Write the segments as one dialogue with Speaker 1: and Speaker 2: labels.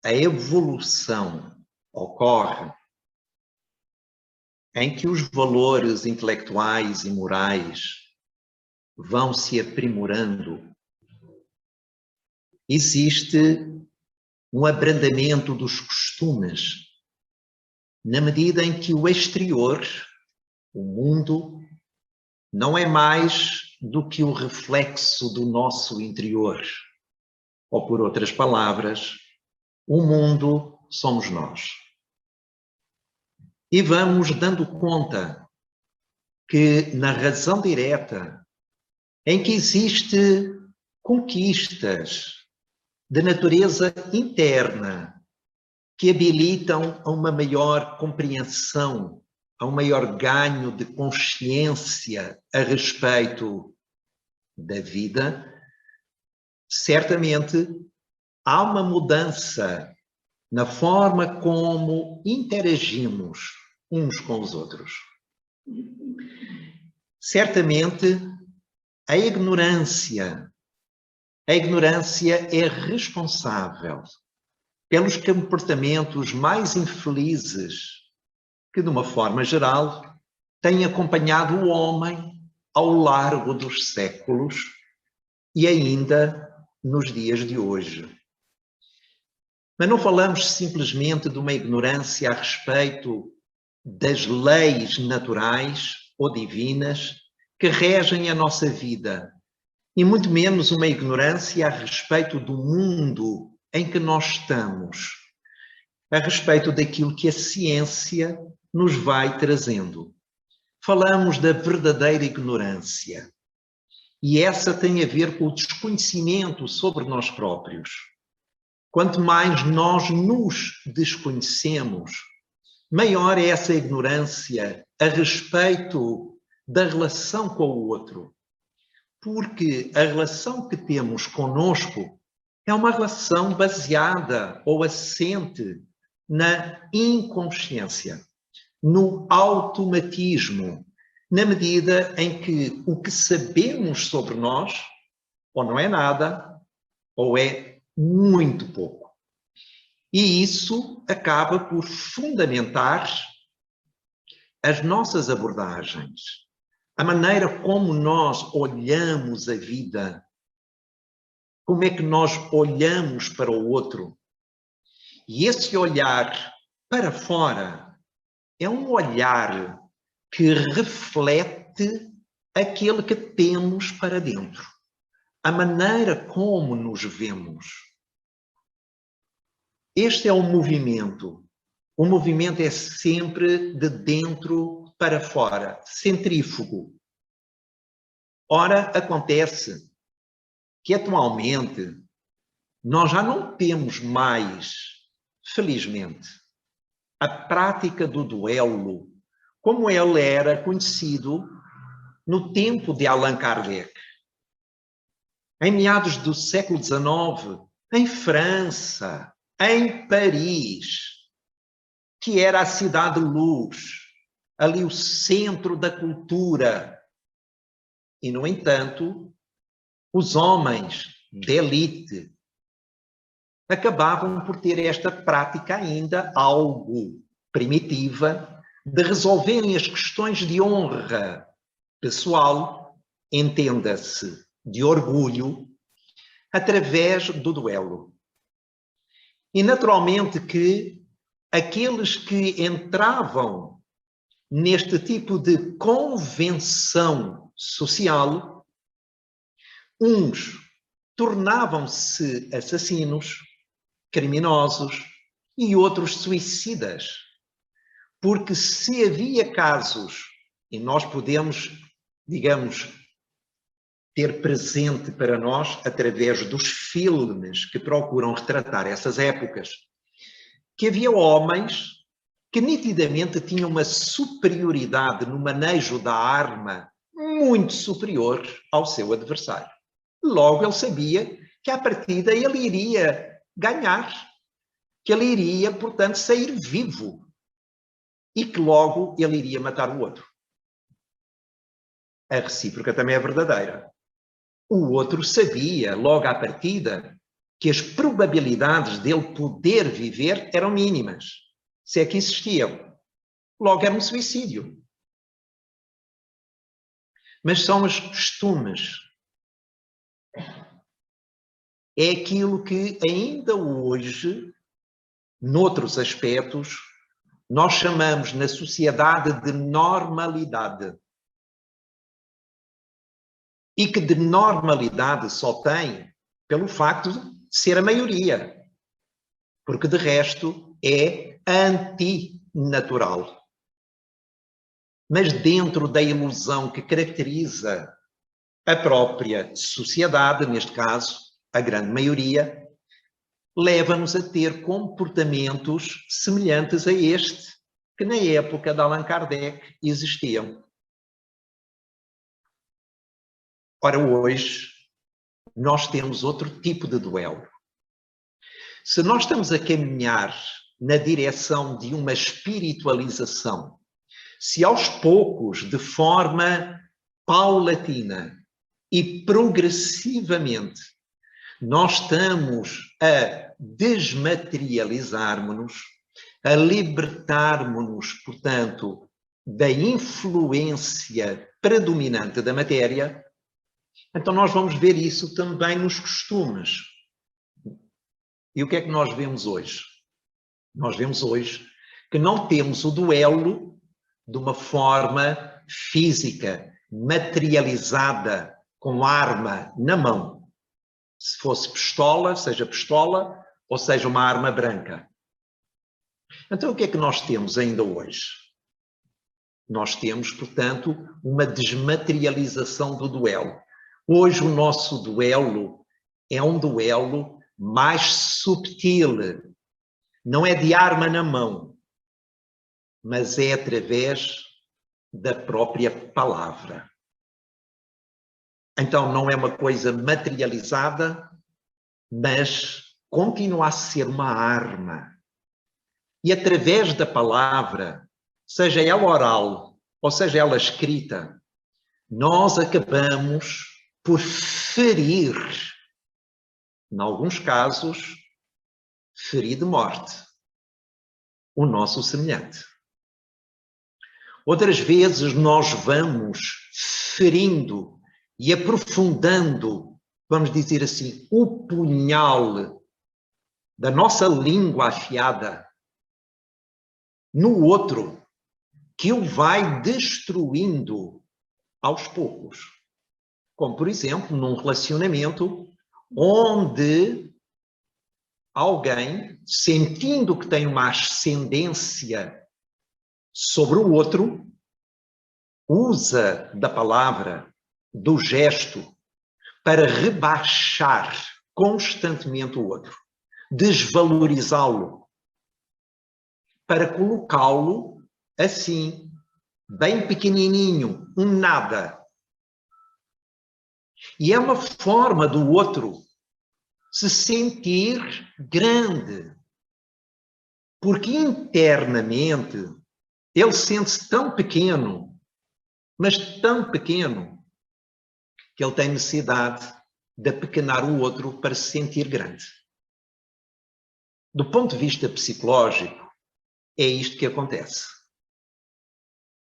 Speaker 1: a evolução ocorre em que os valores intelectuais e morais vão se aprimorando, existe um abrandamento dos costumes, na medida em que o exterior, o mundo, não é mais do que o reflexo do nosso interior. Ou, por outras palavras, o mundo somos nós. E vamos dando conta que, na razão direta, em que existe conquistas de natureza interna que habilitam a uma maior compreensão, a um maior ganho de consciência a respeito da vida, certamente há uma mudança na forma como interagimos uns com os outros. Certamente, a ignorância é responsável pelos comportamentos mais infelizes que, de uma forma geral, têm acompanhado o homem ao largo dos séculos e ainda nos dias de hoje. Mas não falamos simplesmente de uma ignorância a respeito das leis naturais ou divinas que regem a nossa vida, e muito menos uma ignorância a respeito do mundo em que nós estamos, a respeito daquilo que a ciência nos vai trazendo. Falamos da verdadeira ignorância, e essa tem a ver com o desconhecimento sobre nós próprios. Quanto mais nós nos desconhecemos, maior é essa ignorância a respeito da relação com o outro. Porque a relação que temos conosco é uma relação baseada ou assente na inconsciência, no automatismo, na medida em que o que sabemos sobre nós ou não é nada ou é muito pouco. E isso acaba por fundamentar as nossas abordagens, a maneira como nós olhamos a vida, como é que nós olhamos para o outro. E esse olhar para fora é um olhar que reflete aquele que temos para dentro, a maneira como nos vemos. Este é o movimento. O movimento é sempre de dentro para fora, centrífugo. Ora, acontece que atualmente nós já não temos mais, felizmente, a prática do duelo como ele era conhecido no tempo de Allan Kardec. Em meados do século XIX, em França, em Paris, que era a cidade-luz, ali o centro da cultura. E, no entanto, os homens de elite acabavam por ter esta prática ainda algo primitiva de resolverem as questões de honra pessoal, entenda-se, de orgulho, através do duelo. E, naturalmente, que aqueles que entravam neste tipo de convenção social, uns tornavam-se assassinos, criminosos e outros suicidas. Porque se havia casos, e nós podemos, digamos, ter presente para nós, através dos filmes que procuram retratar essas épocas, que havia homens que nitidamente tinham uma superioridade no manejo da arma muito superior ao seu adversário. Logo ele sabia que à partida ele iria ganhar, que ele iria, portanto, sair vivo e que logo ele iria matar o outro. A recíproca também é verdadeira. O outro sabia, logo à partida, que as probabilidades dele poder viver eram mínimas, se é que existiam. Logo era um suicídio. Mas são os costumes. É aquilo que ainda hoje, noutros aspectos, nós chamamos na sociedade de normalidade. E que de normalidade só tem pelo facto de ser a maioria. Porque de resto é antinatural. Mas dentro da ilusão que caracteriza a própria sociedade, neste caso, a grande maioria, leva-nos a ter comportamentos semelhantes a este, que na época de Allan Kardec existiam. Ora, hoje, nós temos outro tipo de duelo. Se nós estamos a caminhar na direção de uma espiritualização, se aos poucos, de forma paulatina e progressivamente, nós estamos a desmaterializarmos-nos, a libertarmos-nos, portanto, da influência predominante da matéria, então nós vamos ver isso também nos costumes. E o que é que nós vemos hoje? Nós vemos hoje que não temos o duelo de uma forma física, materializada, com arma na mão. Se fosse pistola, ou seja uma arma branca. Então o que é que nós temos ainda hoje? Nós temos, portanto, uma desmaterialização do duelo. Hoje o nosso duelo é um duelo mais subtil. Não é de arma na mão, mas é através da própria palavra. Então não é uma coisa materializada, mas continua a ser uma arma. E através da palavra, seja ela oral ou seja ela escrita, nós acabamos por ferir, em alguns casos, ferir de morte, o nosso semelhante. Outras vezes nós vamos ferindo e aprofundando, vamos dizer assim, o punhal da nossa língua afiada no outro, que o vai destruindo aos poucos. Como, por exemplo, num relacionamento onde alguém, sentindo que tem uma ascendência sobre o outro, usa da palavra, do gesto, para rebaixar constantemente o outro, desvalorizá-lo, para colocá-lo assim, bem pequenininho, um nada. E é uma forma do outro se sentir grande, porque internamente ele sente-se tão pequeno, mas tão pequeno, que ele tem necessidade de apequenar o outro para se sentir grande. Do ponto de vista psicológico, é isto que acontece.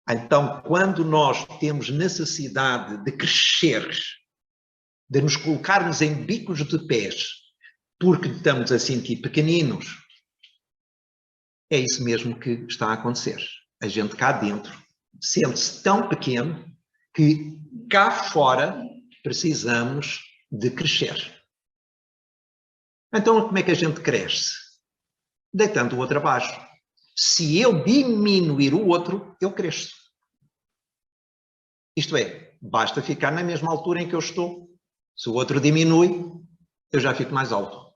Speaker 1: Então, quando nós temos necessidade de crescer, de nos colocarmos em bicos de pés, porque estamos a sentir pequeninos, é isso mesmo que está a acontecer. A gente cá dentro sente-se tão pequeno que cá fora precisamos de crescer. Então, como é que a gente cresce? Deitando o outro abaixo. Se eu diminuir o outro, eu cresço. Isto é, basta ficar na mesma altura em que eu estou. Se o outro diminui, eu já fico mais alto.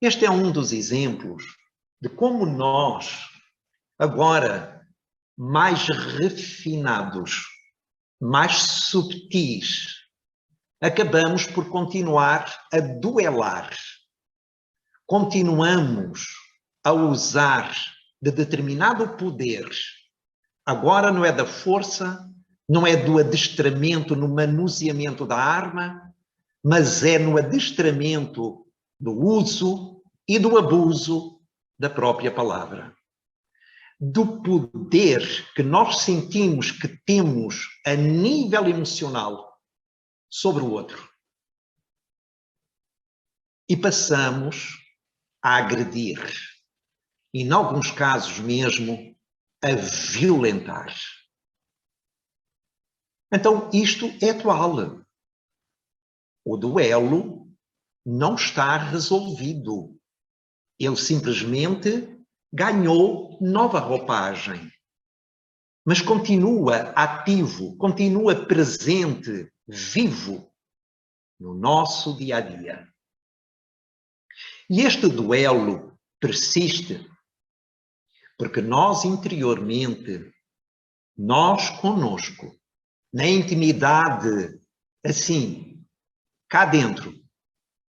Speaker 1: Este é um dos exemplos de como nós, agora mais refinados, mais subtis, acabamos por continuar a duelar. Continuamos a usar de determinado poder. Agora não é da força, não é do adestramento no manuseamento da arma, mas é no adestramento do uso e do abuso da própria palavra. Do poder que nós sentimos que temos a nível emocional sobre o outro. E passamos a agredir. E, em alguns casos mesmo, a violentar. Então, isto é atual. O duelo não está resolvido. Ele simplesmente ganhou nova roupagem. Mas continua ativo, continua presente, vivo no nosso dia a dia. E este duelo persiste porque nós interiormente, nós conosco, na intimidade, assim, cá dentro,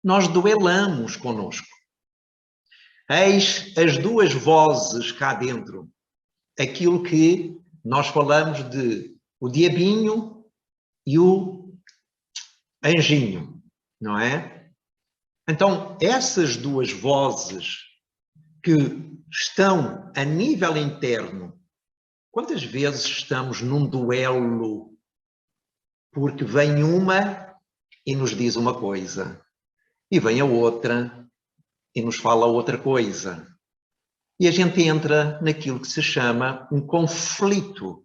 Speaker 1: nós duelamos conosco. Eis as duas vozes cá dentro, aquilo que nós falamos de o diabinho e o anjinho, não é? Então, essas duas vozes que estão a nível interno, quantas vezes estamos num duelo porque vem uma e nos diz uma coisa e vem a outra e nos fala outra coisa. E a gente entra naquilo que se chama um conflito.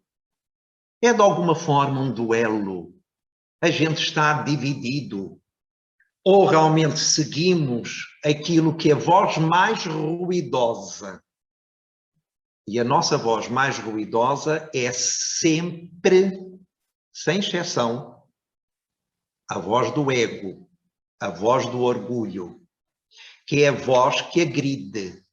Speaker 1: É de alguma forma um duelo. A gente está dividido. Ou realmente seguimos aquilo que é a voz mais ruidosa. E a nossa voz mais ruidosa é sempre, sem exceção, a voz do ego, a voz do orgulho, que é a voz que agride,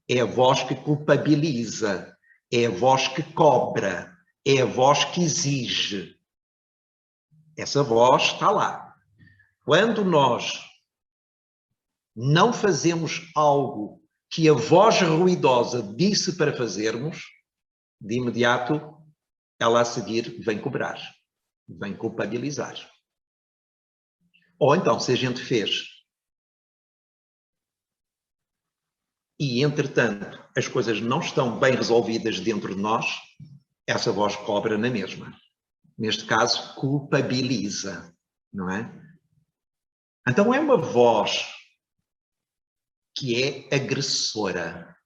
Speaker 1: é a voz que culpabiliza, é a voz que cobra, é a voz que exige. Essa voz está lá. Quando nós não fazemos algo que a voz ruidosa disse para fazermos, de imediato, ela a seguir vem cobrar, vem culpabilizar. Ou então, se a gente fez e, entretanto, as coisas não estão bem resolvidas dentro de nós, essa voz cobra na mesma. Neste caso, culpabiliza, não é? Então é uma voz que é agressora.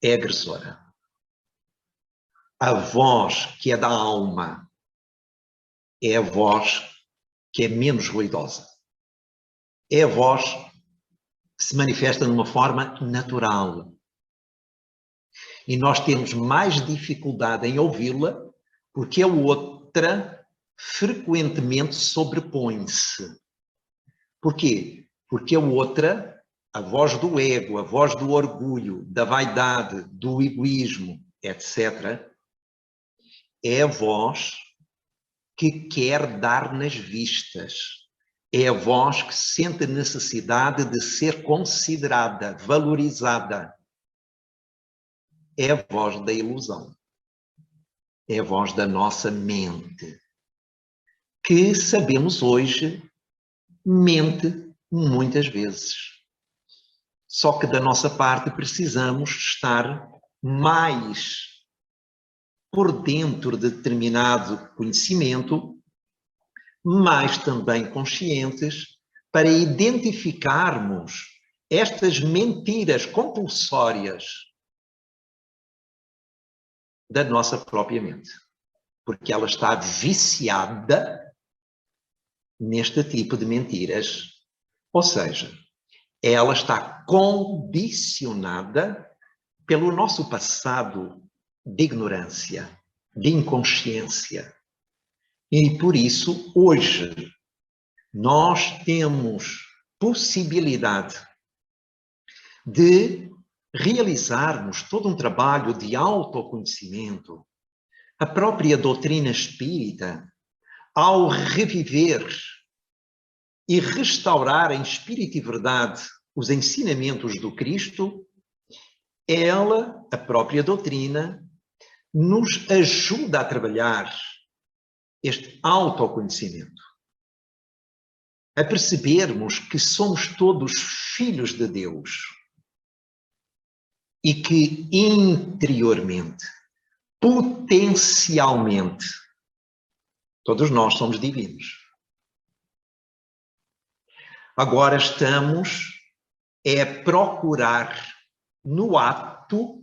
Speaker 1: É agressora. A voz que é da alma é a voz que é menos ruidosa. É a voz que se manifesta de uma forma natural. E nós temos mais dificuldade em ouvi-la porque a outra frequentemente sobrepõe-se. Porquê? Porque a outra, a voz do ego, a voz do orgulho, da vaidade, do egoísmo, etc., é a voz que quer dar nas vistas. É a voz que sente a necessidade de ser considerada, valorizada. É a voz da ilusão. É a voz da nossa mente, que sabemos hoje mente muitas vezes. Só que da nossa parte precisamos estar mais por dentro de determinado conhecimento, mas também conscientes para identificarmos estas mentiras compulsórias da nossa própria mente. Porque ela está viciada neste tipo de mentiras. Ou seja, ela está condicionada pelo nosso passado de ignorância, de inconsciência. E por isso, hoje, nós temos possibilidade de realizarmos todo um trabalho de autoconhecimento. A própria doutrina espírita, ao reviver e restaurar em espírito e verdade os ensinamentos do Cristo, ela, a própria doutrina, nos ajuda a trabalhar este autoconhecimento. a percebermos que somos todos filhos de Deus e que interiormente, potencialmente, todos nós somos divinos. Agora estamos a procurar no ato,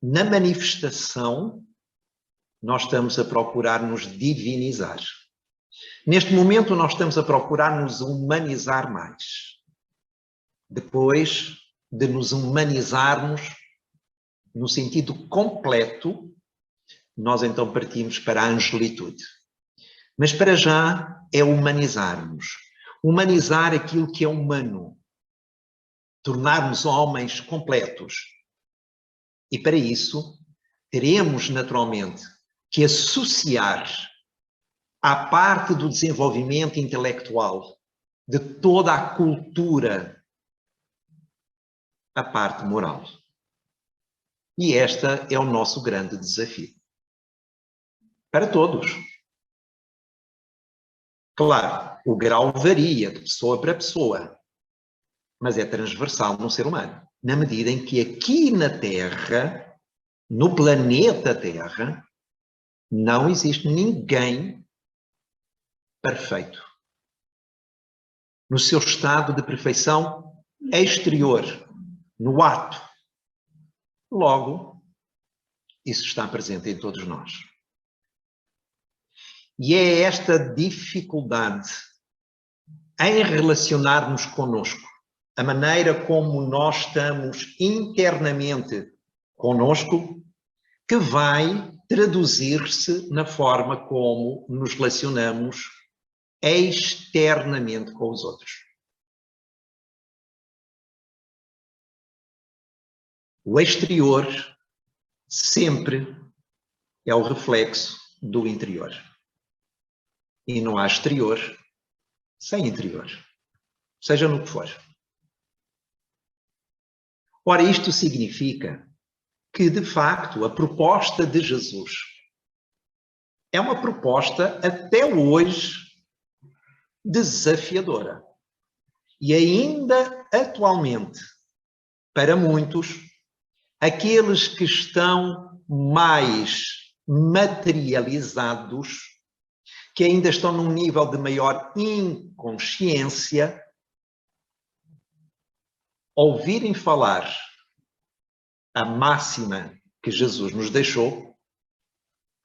Speaker 1: na manifestação, nós estamos a procurar nos divinizar. Neste momento nós estamos a procurar nos humanizar mais. Depois de nos humanizarmos no sentido completo, nós então partimos para a angelitude. Mas para já é humanizarmos. Humanizar aquilo que é humano. Tornarmos homens completos. E para isso, teremos naturalmente que associar à parte do desenvolvimento intelectual de toda a cultura a parte moral. E esta é o nosso grande desafio. Para todos. Claro, o grau varia de pessoa para pessoa, mas é transversal no ser humano. Na medida em que aqui na Terra, no planeta Terra, não existe ninguém perfeito. No seu estado de perfeição exterior, no ato. Logo, isso está presente em todos nós. E é esta dificuldade em relacionarmos connosco, a maneira como nós estamos internamente connosco, que vai traduzir-se na forma como nos relacionamos externamente com os outros. O exterior sempre é o reflexo do interior. E não há exterior sem interior, seja no que for. Ora, isto significa que, de facto, a proposta de Jesus é uma proposta até hoje desafiadora. E ainda atualmente, para muitos, aqueles que estão mais materializados, que ainda estão num nível de maior inconsciência, ouvirem falar a máxima que Jesus nos deixou,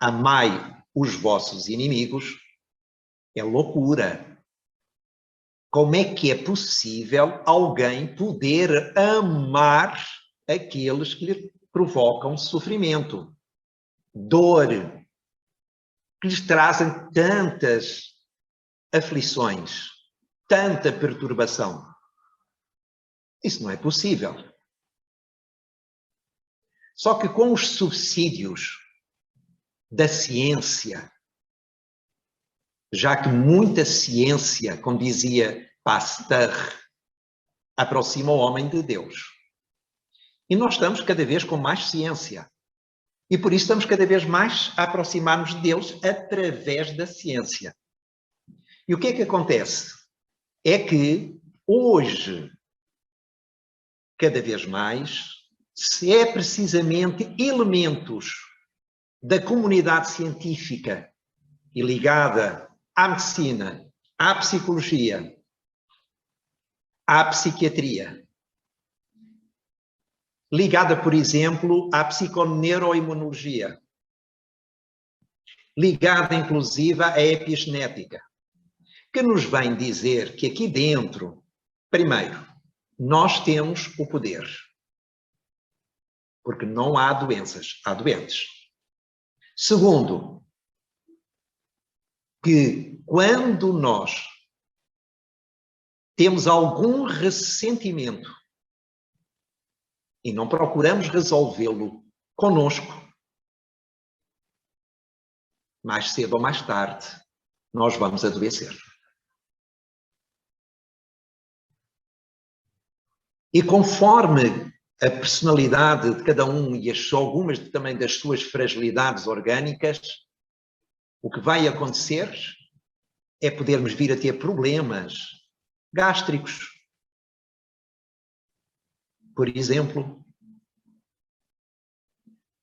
Speaker 1: amai os vossos inimigos, é loucura. Como é que é possível alguém poder amar aqueles que lhe provocam sofrimento, dor, que lhes trazem tantas aflições, tanta perturbação? Isso não é possível. Só que com os subsídios da ciência, já que muita ciência, como dizia Pasteur, aproxima o homem de Deus. E nós estamos cada vez com mais ciência. E por isso estamos cada vez mais a aproximar-nos de Deus através da ciência. E o que é que acontece? É que hoje, cada vez mais, se é precisamente elementos da comunidade científica e ligada à medicina, à psicologia, à psiquiatria, ligada, por exemplo, à psiconeuroimunologia, ligada, inclusive, à epigenética, que nos vem dizer que aqui dentro, primeiro, nós temos o poder. Porque não há doenças, há doentes. Segundo, que quando nós temos algum ressentimento e não procuramos resolvê-lo conosco, mais cedo ou mais tarde, nós vamos adoecer. E conforme a personalidade de cada um e algumas também das suas fragilidades orgânicas, o que vai acontecer é podermos vir a ter problemas gástricos, por exemplo.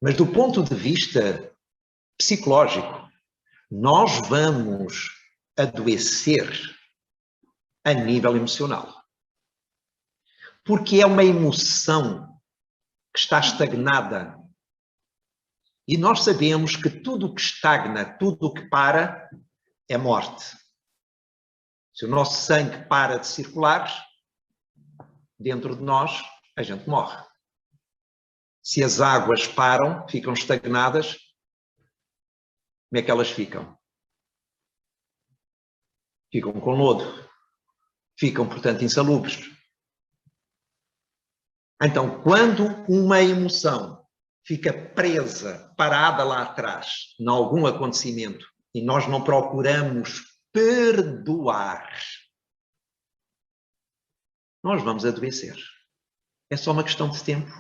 Speaker 1: Mas do ponto de vista psicológico, nós vamos adoecer a nível emocional. Porque é uma emoção que está estagnada. E nós sabemos que tudo o que estagna, tudo o que para, é morte. Se o nosso sangue para de circular dentro de nós, a gente morre. Se as águas param, ficam estagnadas, como é que elas ficam? Ficam com lodo. Ficam, portanto, insalubres. Então, quando uma emoção fica presa, parada lá atrás, em algum acontecimento, e nós não procuramos perdoar, nós vamos adoecer. É só uma questão de tempo.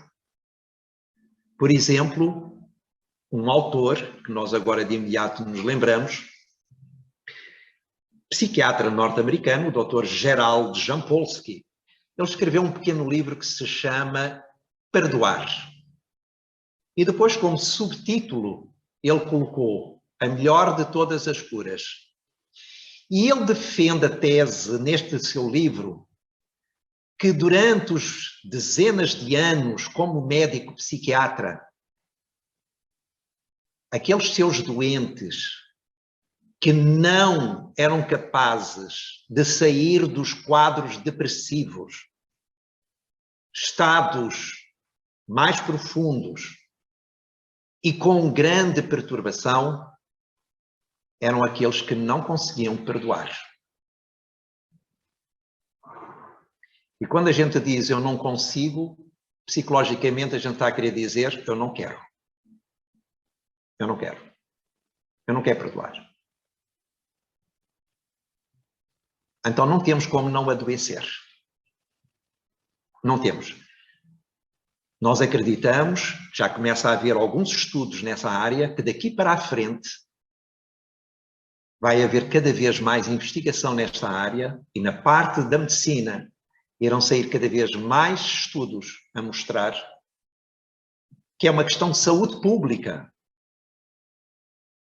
Speaker 1: Por exemplo, um autor, que nós agora de imediato nos lembramos, psiquiatra norte-americano, o Dr. Gerald Jampolsky. Ele escreveu um pequeno livro que se chama Perdoar. E depois, como subtítulo, ele colocou A Melhor de Todas as Curas. E ele defende a tese, neste seu livro, que durante os dezenas de anos como médico psiquiatra, aqueles seus doentes que não eram capazes de sair dos quadros depressivos, estados mais profundos e com grande perturbação, eram aqueles que não conseguiam perdoar. E quando a gente diz eu não consigo, psicologicamente a gente está a querer dizer eu não quero. Eu não quero. Eu não quero perdoar. Então não temos como não adoecer. Não temos. Nós acreditamos, já começa a haver alguns estudos nessa área, que daqui para a frente vai haver cada vez mais investigação nesta área e na parte da medicina irão sair cada vez mais estudos a mostrar que é uma questão de saúde pública.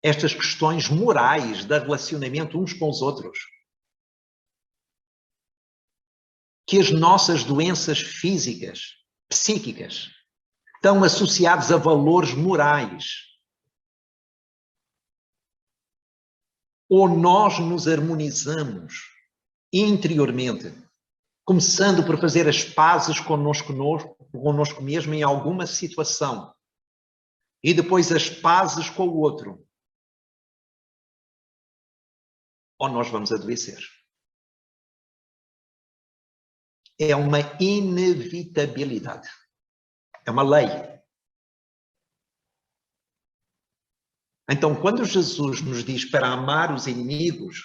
Speaker 1: Estas questões morais de relacionamento uns com os outros. Que as nossas doenças físicas, psíquicas, estão associadas a valores morais. Ou nós nos harmonizamos interiormente, começando por fazer as pazes connosco mesmo em alguma situação, e depois as pazes com o outro, ou nós vamos adoecer. É uma inevitabilidade. É uma lei. Então, quando Jesus nos diz para amar os inimigos,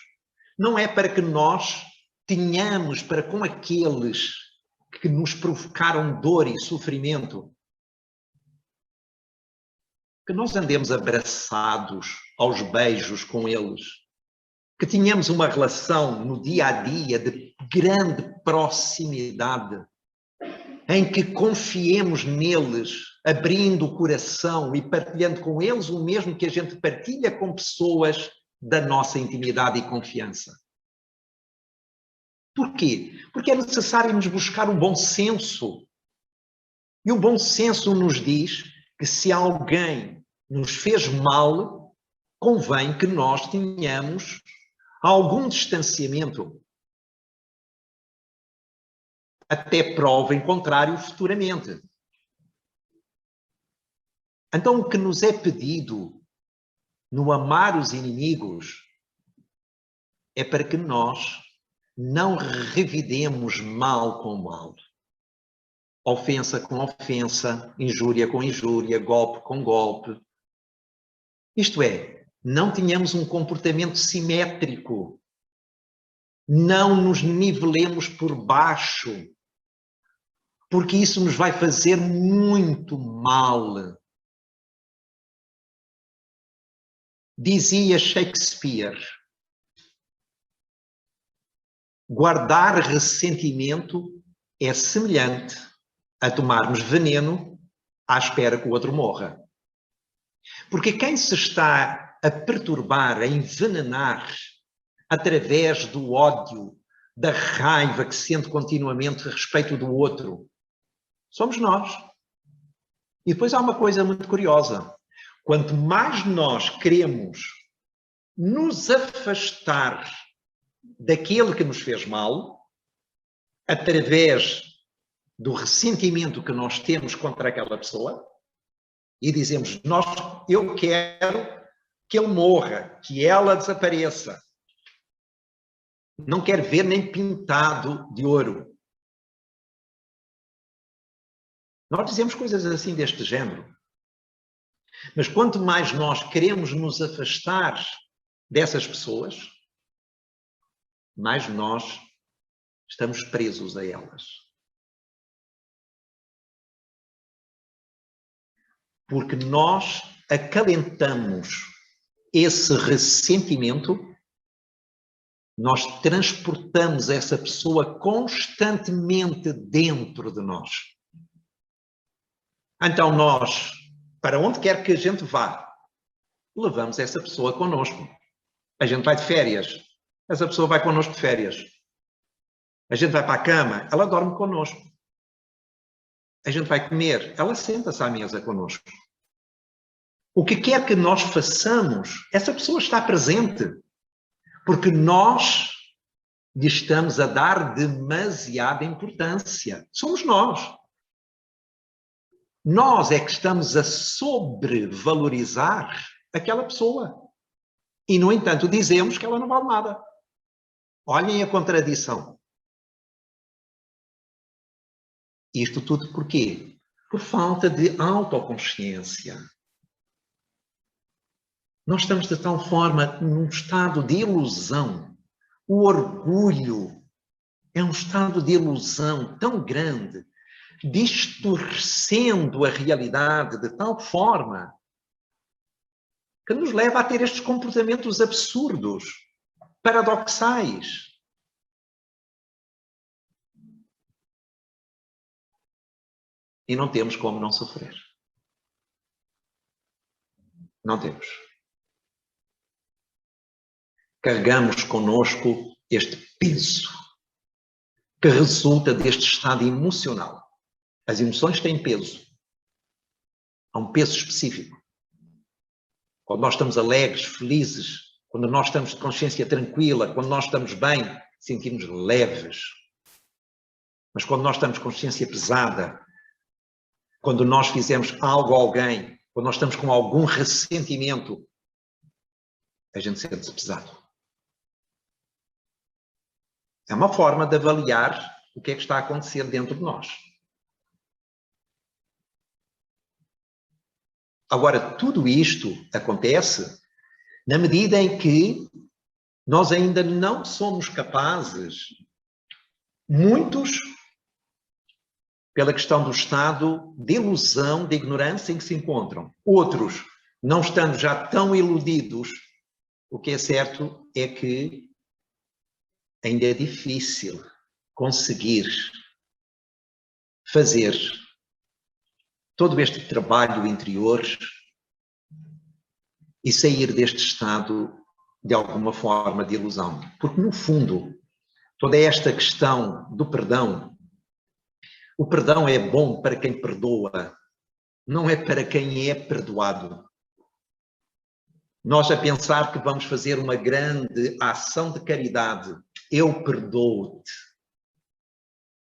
Speaker 1: não é para que nós tenhamos para com aqueles que nos provocaram dor e sofrimento, que nós andemos abraçados aos beijos com eles, que tenhamos uma relação no dia a dia de grande proximidade, em que confiemos neles, abrindo o coração e partilhando com eles o mesmo que a gente partilha com pessoas da nossa intimidade e confiança. Porquê? Porque é necessário nos buscar o bom senso. E o bom senso nos diz que se alguém nos fez mal, convém que nós tenhamos algum distanciamento, até prova em contrário futuramente. Então, o que nos é pedido no amar os inimigos é para que nós não revidemos mal com mal, ofensa com ofensa, injúria com injúria, golpe com golpe. Isto é, não tenhamos um comportamento simétrico, não nos nivelemos por baixo, porque isso nos vai fazer muito mal. Dizia Shakespeare, Guardar ressentimento é semelhante a tomarmos veneno à espera que o outro morra. Porque quem se está a perturbar, a envenenar, através do ódio, da raiva que sente continuamente a respeito do outro, somos nós. E depois há uma coisa muito curiosa. Quanto mais nós queremos nos afastar daquele que nos fez mal, através do ressentimento que nós temos contra aquela pessoa, e dizemos, eu quero que ele morra, que ela desapareça. Não quero ver nem pintado de ouro. Nós dizemos coisas assim deste género. Mas quanto mais nós queremos nos afastar dessas pessoas, mais nós estamos presos a elas. Porque nós acalentamos esse ressentimento, nós transportamos essa pessoa constantemente dentro de nós. Então nós, para onde quer que a gente vá, levamos essa pessoa connosco. A gente vai de férias, essa pessoa vai connosco de férias. A gente vai para a cama, ela dorme connosco. A gente vai comer, ela senta-se à mesa connosco. O que quer que nós façamos, essa pessoa está presente. Porque nós lhe estamos a dar demasiada importância. Somos nós. Nós é que estamos a sobrevalorizar aquela pessoa. E, no entanto, dizemos que ela não vale nada. Olhem a contradição. Isto tudo por quê? Por falta de autoconsciência. Nós estamos de tal forma num estado de ilusão. O orgulho é um estado de ilusão tão grande, distorcendo a realidade de tal forma que nos leva a ter estes comportamentos absurdos, paradoxais. E não temos como não sofrer. Não temos. Carregamos connosco este peso que resulta deste estado emocional. As emoções têm peso. Há um peso específico. Quando nós estamos alegres, felizes, quando nós estamos de consciência tranquila, quando nós estamos bem, sentimos leves. Mas quando nós estamos de consciência pesada, quando nós fizemos algo a alguém, quando nós estamos com algum ressentimento, a gente sente-se pesado. É uma forma de avaliar o que é que está a acontecer dentro de nós. Agora, tudo isto acontece na medida em que nós ainda não somos capazes, muitos, pela questão do estado de ilusão, de ignorância em que se encontram. Outros, não estando já tão iludidos, o que é certo é que ainda é difícil conseguir fazer todo este trabalho interior e sair deste estado de alguma forma de ilusão. Porque, no fundo, toda esta questão do perdão, o perdão é bom para quem perdoa, não é para quem é perdoado. Nós a pensar que vamos fazer uma grande ação de caridade, eu perdoo-te.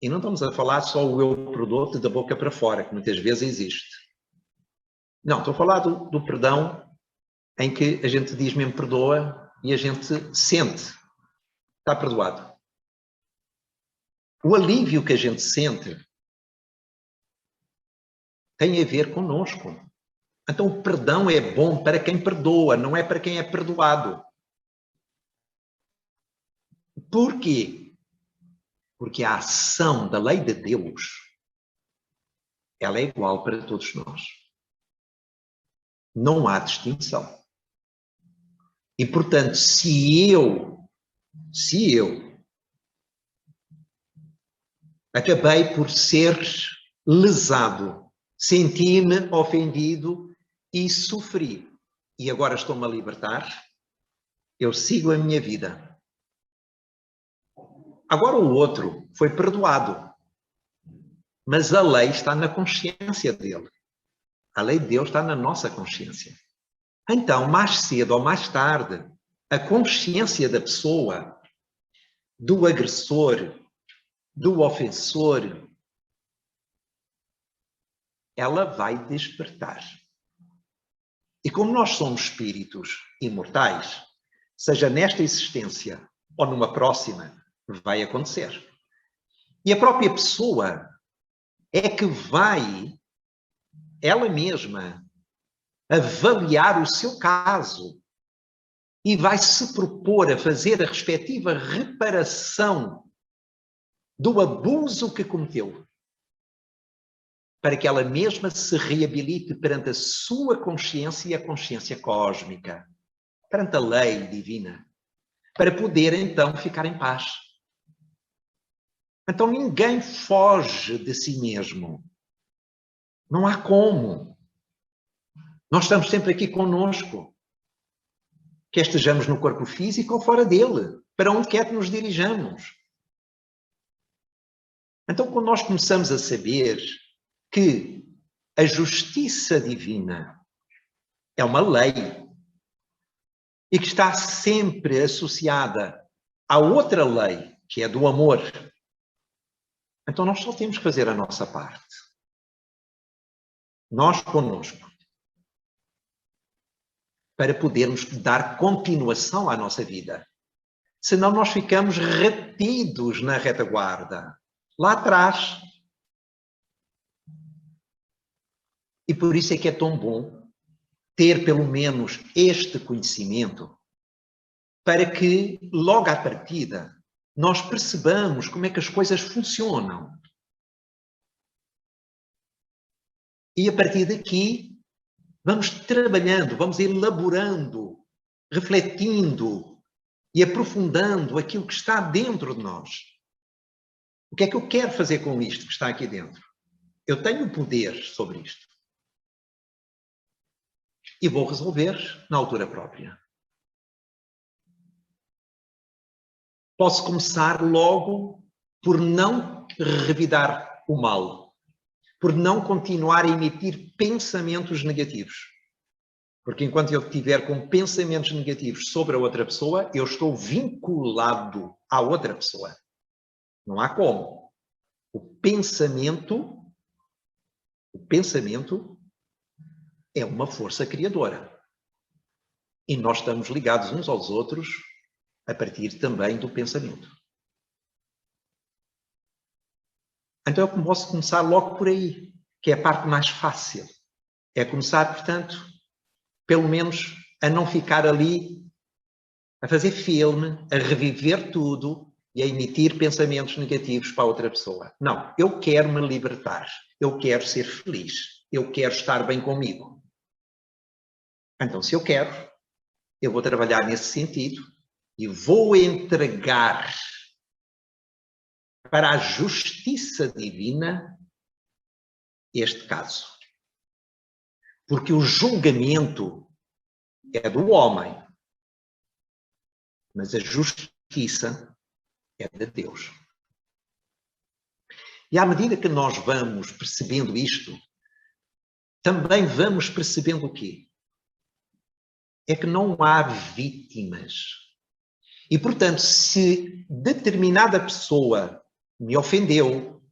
Speaker 1: E não estamos a falar só o eu perdoo-te da boca para fora, que muitas vezes existe. Não, estou a falar do perdão em que a gente diz mesmo perdoa e a gente sente, está perdoado. O alívio que a gente sente tem a ver connosco. Então o perdão é bom para quem perdoa, não é para quem é perdoado. Por quê? Porque a ação da lei de Deus, ela é igual para todos nós. Não há distinção. E, portanto, se eu Acabei por ser lesado, senti-me ofendido e sofri. E agora estou-me a libertar, eu sigo a minha vida. Agora o outro foi perdoado, mas a lei está na consciência dele. A lei de Deus está na nossa consciência. Então, mais cedo ou mais tarde, a consciência da pessoa, do agressor, do ofensor, ela vai despertar. E como nós somos espíritos imortais, seja nesta existência ou numa próxima, vai acontecer. E a própria pessoa é que vai, ela mesma, avaliar o seu caso e vai se propor a fazer a respectiva reparação do abuso que cometeu, para que ela mesma se reabilite perante a sua consciência e a consciência cósmica, perante a lei divina, para poder então ficar em paz. Então ninguém foge de si mesmo. Não há como. Nós estamos sempre aqui conosco. Quer estejamos no corpo físico ou fora dele, para onde quer que nos dirijamos. Então, quando nós começamos a saber que a justiça divina é uma lei e que está sempre associada à outra lei, que é do amor, então nós só temos que fazer a nossa parte. Nós conosco. Para podermos dar continuação à nossa vida. Senão nós ficamos retidos na retaguarda, lá atrás. E por isso é que é tão bom ter pelo menos este conhecimento, para que logo à partida nós percebamos como é que as coisas funcionam. E a partir daqui vamos trabalhando, vamos elaborando, refletindo e aprofundando aquilo que está dentro de nós. O que é que eu quero fazer com isto que está aqui dentro? Eu tenho poder sobre isto. E vou resolver na altura própria. Posso começar logo por não revidar o mal, por não continuar a emitir pensamentos negativos. Porque enquanto eu estiver com pensamentos negativos sobre a outra pessoa, eu estou vinculado à outra pessoa. Não há como. O pensamento é uma força criadora. E nós estamos ligados uns aos outros a partir também do pensamento. Então eu posso começar logo por aí, que é a parte mais fácil. É começar, portanto, pelo menos a não ficar ali a fazer filme, a reviver tudo e a emitir pensamentos negativos para outra pessoa. Não, eu quero me libertar, eu quero ser feliz, eu quero estar bem comigo. Então, se eu quero, eu vou trabalhar nesse sentido e vou entregar para a justiça divina este caso. Porque o julgamento é do homem, mas a justiça é de Deus. E à medida que nós vamos percebendo isto, também vamos percebendo o quê? É que não há vítimas. E, portanto, se determinada pessoa me ofendeu,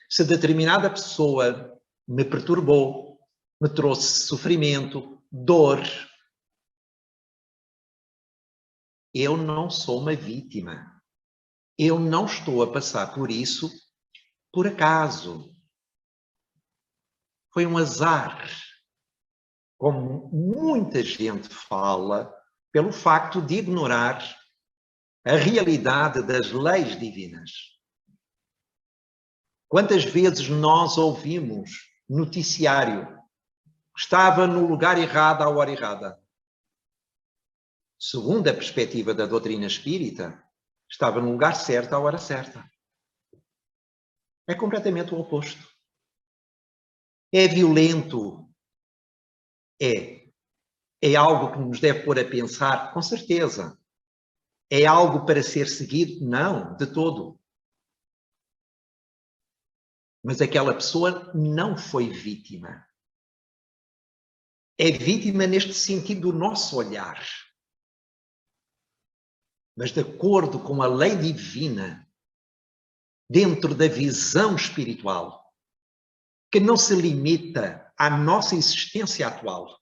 Speaker 1: se determinada pessoa me perturbou, me trouxe sofrimento, dor, eu não sou uma vítima. Eu não estou a passar por isso por acaso. Foi um azar. Como muita gente fala, pelo facto de ignorar a realidade das leis divinas. Quantas vezes nós ouvimos noticiário? Estava no lugar errado à hora errada. Segundo a perspectiva da doutrina espírita, estava no lugar certo à hora certa. É completamente o oposto. É violento? É. É algo que nos deve pôr a pensar? Com certeza. É algo para ser seguido? Não, de todo. Mas aquela pessoa não foi vítima. É vítima neste sentido do nosso olhar. Mas de acordo com a lei divina, dentro da visão espiritual, que não se limita à nossa existência atual,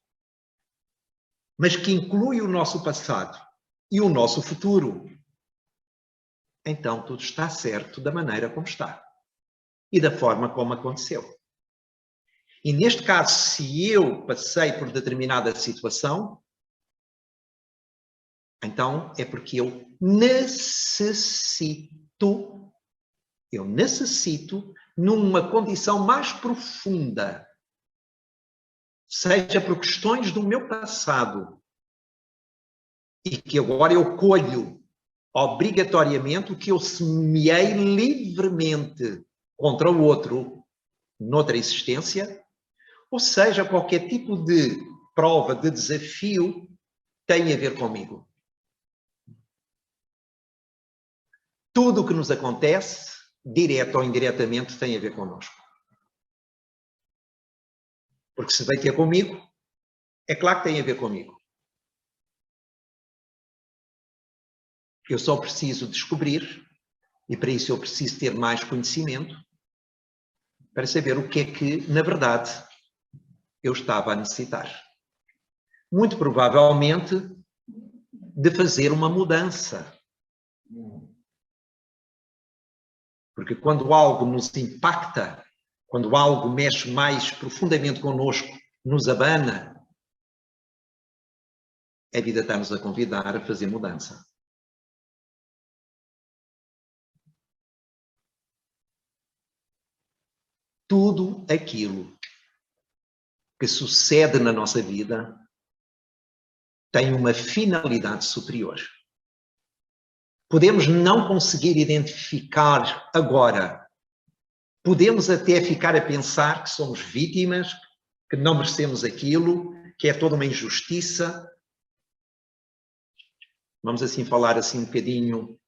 Speaker 1: mas que inclui o nosso passado e o nosso futuro, então tudo está certo da maneira como está e da forma como aconteceu. E neste caso, se eu passei por determinada situação, então é porque eu necessito, numa condição mais profunda, seja por questões do meu passado, e que agora eu colho obrigatoriamente o que eu semeei livremente contra o outro noutra existência, ou seja, qualquer tipo de prova, de desafio, tem a ver comigo. Tudo o que nos acontece, direto ou indiretamente, tem a ver connosco. Porque se veio ter comigo, é claro que tem a ver comigo. Eu só preciso descobrir, e para isso eu preciso ter mais conhecimento, para saber o que é que, na verdade, eu estava a necessitar. Muito provavelmente de fazer uma mudança. Porque quando algo nos impacta, quando algo mexe mais profundamente connosco, nos abana, a vida está-nos a convidar a fazer mudança. Tudo aquilo que sucede na nossa vida tem uma finalidade superior. Podemos não conseguir identificar agora. Podemos até ficar a pensar que somos vítimas, que não merecemos aquilo, que é toda uma injustiça. Vamos assim falar assim um bocadinho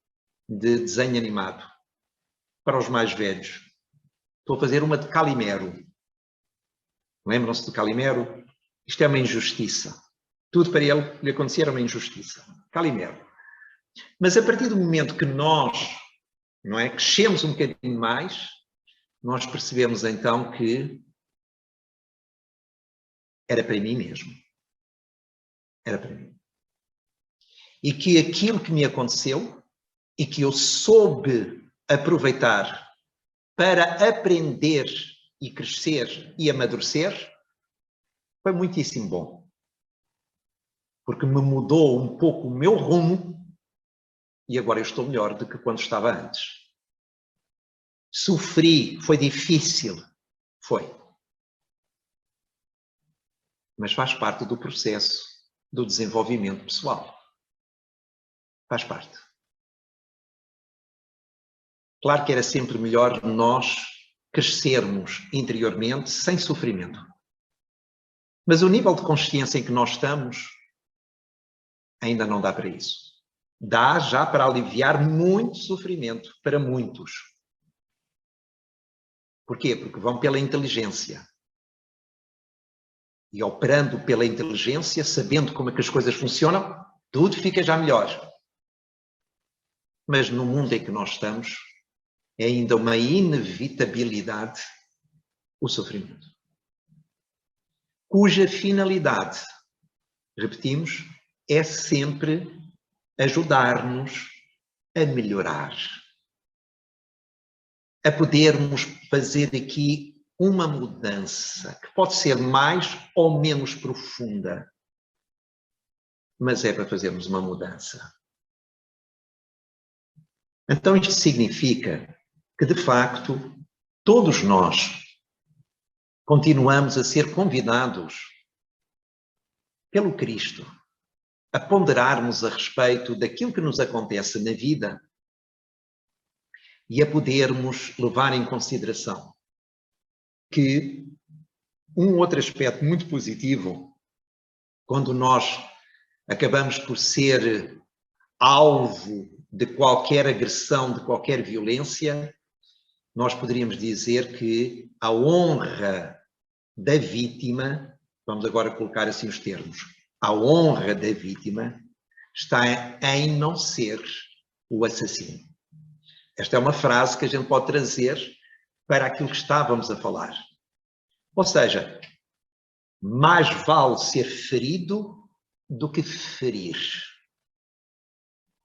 Speaker 1: de desenho animado. Para os mais velhos. Estou a fazer uma de Calimero. Lembram-se de Calimero? Isto é uma injustiça. Tudo para ele lhe acontecer era uma injustiça. Calimero. Mas a partir do momento que nós, não é, crescemos um bocadinho mais, nós percebemos então que era para mim mesmo. Era para mim. E que aquilo que me aconteceu e que eu soube aproveitar para aprender e crescer e amadurecer, foi muitíssimo bom. Porque me mudou um pouco o meu rumo e agora eu estou melhor do que quando estava antes. Sofri, foi difícil, foi. Mas faz parte do processo do desenvolvimento pessoal. Faz parte. Claro que era sempre melhor nós crescermos interiormente sem sofrimento. Mas o nível de consciência em que nós estamos ainda não dá para isso. Dá já para aliviar muito sofrimento para muitos. Porquê? Porque vão pela inteligência. E operando pela inteligência, sabendo como é que as coisas funcionam, tudo fica já melhor. Mas no mundo em que nós estamos, é ainda uma inevitabilidade o sofrimento. Cuja finalidade, repetimos, é sempre ajudar-nos a melhorar. A podermos fazer aqui uma mudança, que pode ser mais ou menos profunda, mas é para fazermos uma mudança. Então isto significa que, de facto, todos nós continuamos a ser convidados pelo Cristo a ponderarmos a respeito daquilo que nos acontece na vida e a podermos levar em consideração que um outro aspecto muito positivo, quando nós acabamos por ser alvo de qualquer agressão, de qualquer violência, nós poderíamos dizer que a honra da vítima, vamos agora colocar assim os termos, a honra da vítima está em não ser o assassino. Esta é uma frase que a gente pode trazer para aquilo que estávamos a falar. Ou seja, mais vale ser ferido do que ferir.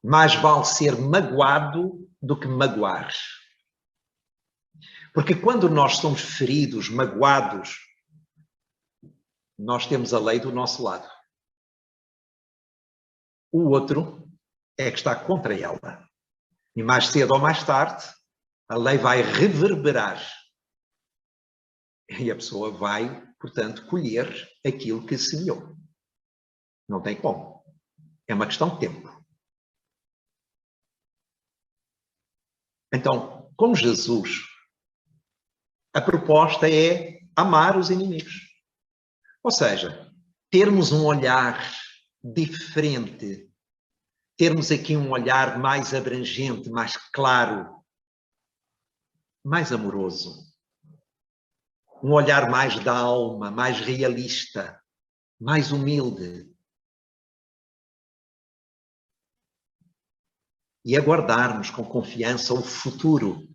Speaker 1: Mais vale ser magoado do que magoar. Porque quando nós somos feridos, magoados, nós temos a lei do nosso lado. O outro é que está contra ela. E mais cedo ou mais tarde, a lei vai reverberar. E a pessoa vai, portanto, colher aquilo que semeou. Não tem como. É uma questão de tempo. Então, com Jesus, a proposta é amar os inimigos. Ou seja, termos um olhar diferente, termos aqui um olhar mais abrangente, mais claro, mais amoroso. Um olhar mais da alma, mais realista, mais humilde. E aguardarmos com confiança o futuro,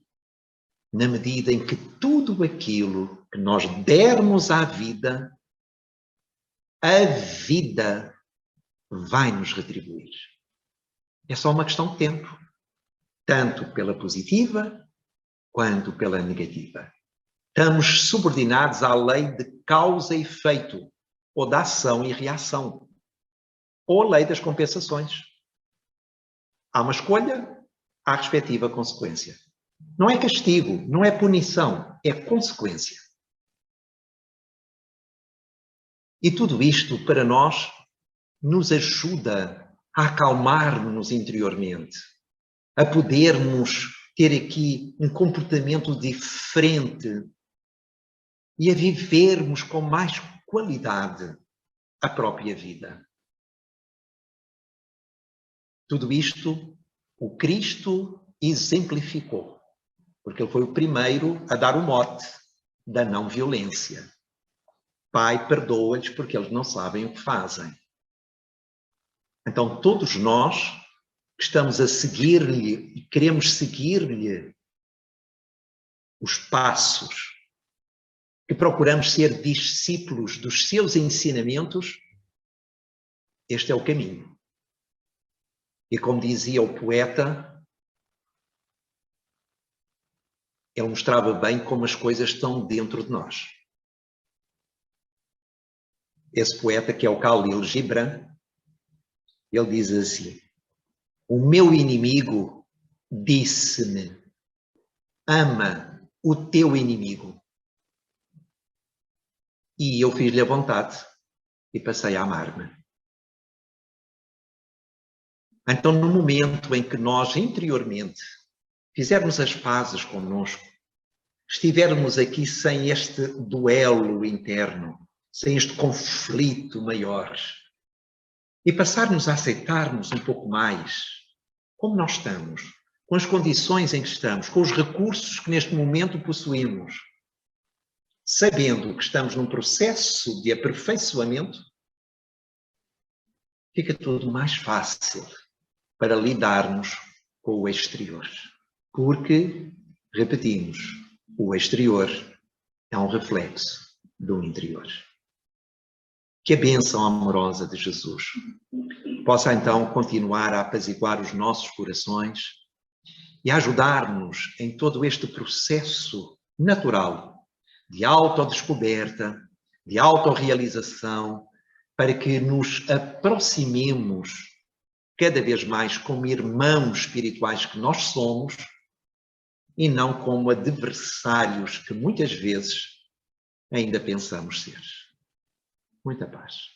Speaker 1: na medida em que tudo aquilo que nós dermos à vida, a vida vai nos retribuir. É só uma questão de tempo, tanto pela positiva quanto pela negativa. Estamos subordinados à lei de causa e efeito, ou da ação e reação, ou a lei das compensações. Há uma escolha, há a respectiva consequência. Não é castigo, não é punição, é consequência. E tudo isto, para nós, nos ajuda a acalmar-nos interiormente, a podermos ter aqui um comportamento diferente e a vivermos com mais qualidade a própria vida. Tudo isto o Cristo exemplificou, porque ele foi o primeiro a dar o mote da não violência. Pai, perdoa-lhes porque eles não sabem o que fazem. Então, todos nós que estamos a seguir-lhe e queremos seguir-lhe os passos, que procuramos ser discípulos dos seus ensinamentos, este é o caminho. E como dizia o poeta, ele mostrava bem como as coisas estão dentro de nós. Esse poeta, que é o Khalil Gibran, ele diz assim: o meu inimigo disse-me, ama o teu inimigo. E eu fiz-lhe a vontade e passei a amar-me. Então, no momento em que nós interiormente fizermos as pazes connosco, estivermos aqui sem este duelo interno, sem este conflito maior, e passarmos a aceitarmos um pouco mais como nós estamos, com as condições em que estamos, com os recursos que neste momento possuímos, sabendo que estamos num processo de aperfeiçoamento, fica tudo mais fácil para lidarmos com o exterior. Porque, repetimos, o exterior é um reflexo do interior. Que a bênção amorosa de Jesus possa então continuar a apaziguar os nossos corações e a ajudar-nos em todo este processo natural de autodescoberta, de autorrealização, para que nos aproximemos cada vez mais como irmãos espirituais que nós somos e não como adversários que muitas vezes ainda pensamos ser. Muita paz.